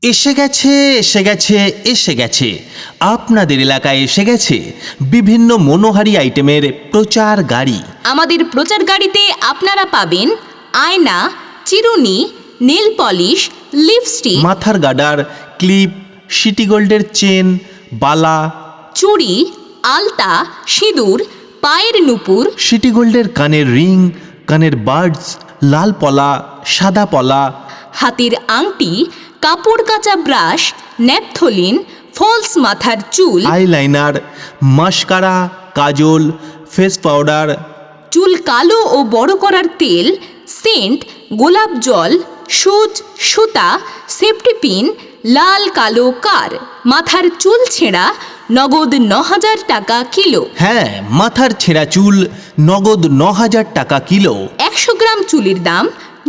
এসে গেছে এসে গেছে এসে গেছে আপনাদের এলাকায় এসে গেছে বিভিন্ন মনোহারী আইটেমের প্রচার গাড়ি। আমাদের প্রচার গাড়িতে আপনারা পাবেন আয়না, চিরুনি, নেল পলিশ, লিপস্টিক, মাথার গার্ডার, ক্লিপ, সিটি গোল্ডের চেন, বালা, চুড়ি, আলতা, সিঁদুর, পায়ের নুপুর, সিটি গোল্ডের কানের রিং, কানের বার্ডস, লাল পলা, সাদা পলা, হাতের আংটি, কাপড় কাচা ব্রাশ, ন্যাপথলিন, ফলস মাথার চুল, আইলাইনার, মাস্কারা, কাজল, ফেস পাউডার, চুল কালো ও বড় করার তেল, সেন্ট, গোলাপ জল, সুচ, সুতা, সেফটি পিন, লাল কালো কার, মাথার চুল ছেঁড়া, নগদ ৯,০০০ টাকা কিলো। হ্যাঁ, মাথার ছেঁড়া চুল নগদ ৯,০০০ টাকা কিলো। ১০০ গ্রাম চুলের দাম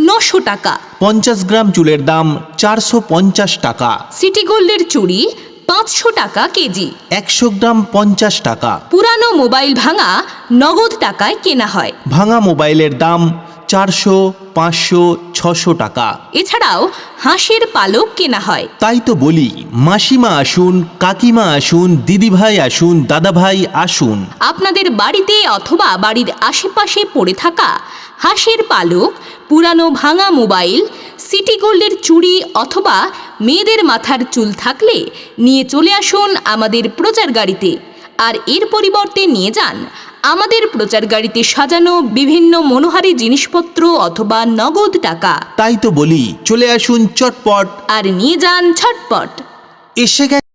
৯০০ টাকা। ৫০ গ্রাম চুলের দাম ৪৫০ টাকা। সিটি গোল্ডের চুড়ি ৫০০ টাকা কেজি। ১০০ গ্রাম ৫০ টাকা। পুরানো মোবাইল ভাঙা নগদ টাকায় কেনা হয়। ভাঙা মোবাইলের দাম ৪০০, ৫০০, ৬০০ টাকা। এছাড়াও হাঁসের পালক কেনা হয়। তাই তো বলি, মাসিমা আসুন, কাকিমা আসুন, দিদিভাই আসুন, দাদাভাই আসুন। আপনাদের বাড়িতে অথবা বাড়ির আশেপাশে পড়ে থাকা হাঁসের পালক, পুরানো ভাঙা মোবাইল, সিটি গোল্ডের চুড়ি অথবা মেয়েদের মাথার চুল থাকলে নিয়ে চলে আসুন আমাদের প্রচার গাড়িতে। আর এর পরিবর্তে নিয়ে যান আমাদের প্রচার গাড়িতে সাজানো বিভিন্ন মনোহারী জিনিসপত্র অথবা নগদ টাকা। তাই তো বলি, চলে আসুন চটপট। আর নিয়ে যান ছটপট। এসে গেছে